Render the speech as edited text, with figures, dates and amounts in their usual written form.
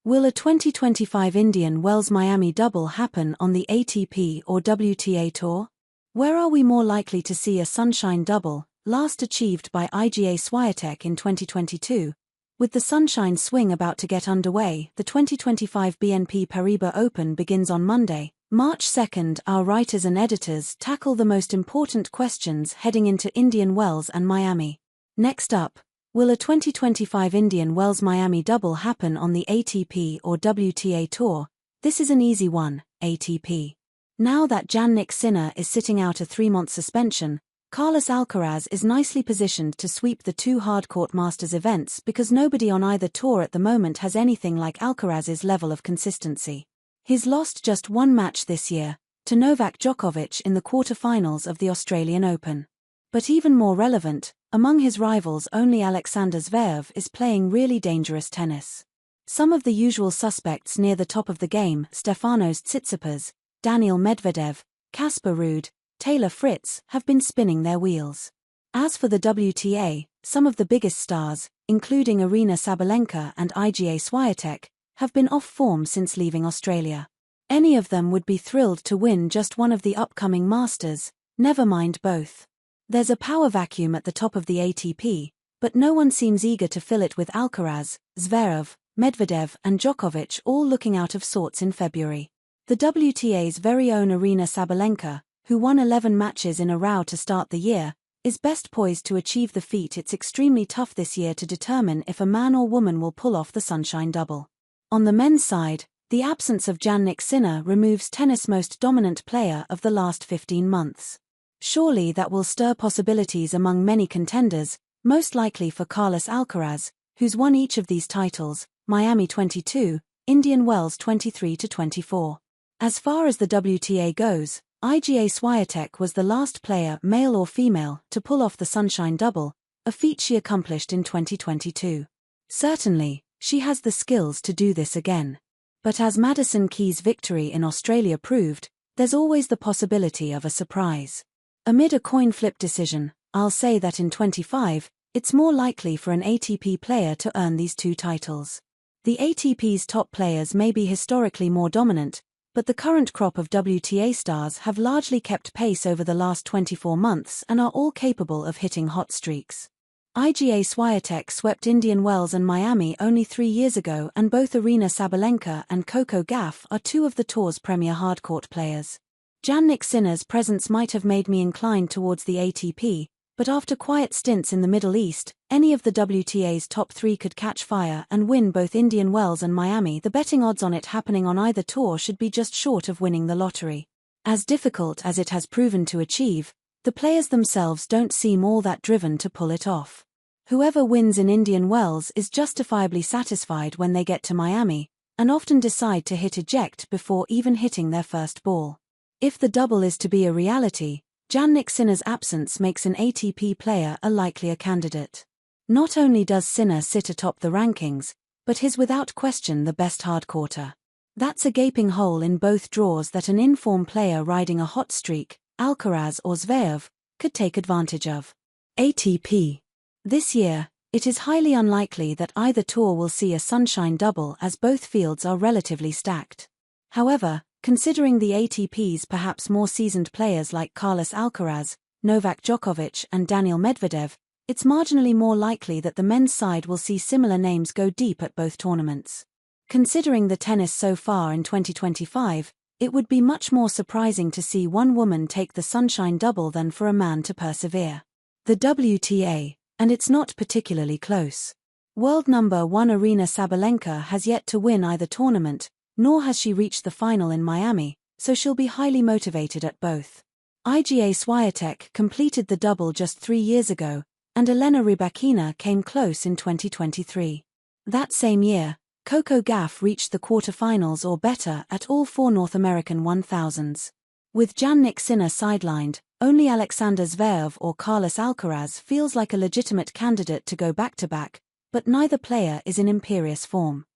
Will a 2025 Indian Wells-Miami double happen on the ATP or WTA Tour? Where are we more likely to see a Sunshine Double, last achieved by Iga Swiatek in 2022? With the Sunshine Swing about to get underway, the 2025 BNP Paribas Open begins on Monday, March 2nd. Our writers and editors tackle the most important questions heading into Indian Wells and Miami. Next up, will a 2025 Indian Wells-Miami double happen on the ATP or WTA Tour? This is an easy one, ATP. Now that Jannik Sinner is sitting out a 3-month suspension, Carlos Alcaraz is nicely positioned to sweep the two hardcourt Masters events because nobody on either tour at the moment has anything like Alcaraz's level of consistency. He's lost just one match this year, to Novak Djokovic in the quarter-finals of the Australian Open. But even more relevant, among his rivals only Alexander Zverev is playing really dangerous tennis. Some of the usual suspects near the top of the game, Stefanos Tsitsipas, Daniil Medvedev, Casper Ruud, Taylor Fritz, have been spinning their wheels. As for the WTA, some of the biggest stars, including Aryna Sabalenka and Iga Swiatek, have been off form since leaving Australia. Any of them would be thrilled to win just one of the upcoming Masters, never mind both. There's a power vacuum at the top of the ATP, but no one seems eager to fill it with Alcaraz, Zverev, Medvedev and Djokovic all looking out of sorts in February. The WTA's very own Aryna Sabalenka, who won 11 matches in a row to start the year, is best poised to achieve the feat. It's extremely tough this year to determine if a man or woman will pull off the Sunshine Double. On the men's side, the absence of Jannik Sinner removes tennis' most dominant player of the last 15 months. Surely that will stir possibilities among many contenders, most likely for Carlos Alcaraz, who's won each of these titles, Miami 22, Indian Wells 23-24. As far as the WTA goes, Iga Swiatek was the last player, male or female, to pull off the Sunshine Double, a feat she accomplished in 2022. Certainly, she has the skills to do this again. But as Madison Keys' victory in Australia proved, there's always the possibility of a surprise. Amid a coin flip decision, I'll say that in 25, it's more likely for an ATP player to earn these two titles. The ATP's top players may be historically more dominant, but the current crop of WTA stars have largely kept pace over the last 24 months and are all capable of hitting hot streaks. Iga Swiatek swept Indian Wells and Miami only 3 years ago, and both Aryna Sabalenka and Coco Gauff are two of the tour's premier hardcourt players. Jannik Sinner's presence might have made me inclined towards the ATP, but after quiet stints in the Middle East, any of the WTA's top 3 could catch fire and win both Indian Wells and Miami. The betting odds on it happening on either tour should be just short of winning the lottery. As difficult as it has proven to achieve, the players themselves don't seem all that driven to pull it off. Whoever wins in Indian Wells is justifiably satisfied when they get to Miami, and often decide to hit eject before even hitting their first ball. If the double is to be a reality, Jannik Sinner's absence makes an ATP player a likelier candidate. Not only does Sinner sit atop the rankings, but he's without question the best hardcourter. That's a gaping hole in both draws that an in-form player riding a hot streak, Alcaraz or Zverev, could take advantage of. ATP. This year, it is highly unlikely that either tour will see a Sunshine Double as both fields are relatively stacked. However, considering the ATP's perhaps more seasoned players like Carlos Alcaraz, Novak Djokovic and Daniil Medvedev, it's marginally more likely that the men's side will see similar names go deep at both tournaments. Considering the tennis so far in 2025, it would be much more surprising to see one woman take the Sunshine Double than for a man to persevere. The WTA, and it's not particularly close. World number 1 Aryna Sabalenka has yet to win either tournament, nor has she reached the final in Miami, so she'll be highly motivated at both. Iga Swiatek completed the double just 3 years ago, and Elena Rybakina came close in 2023. That same year, Coco Gauff reached the quarterfinals or better at all 4 North American 1000s. With Jannik Sinner sidelined, only Alexander Zverev or Carlos Alcaraz feels like a legitimate candidate to go back-to-back, but neither player is in imperious form.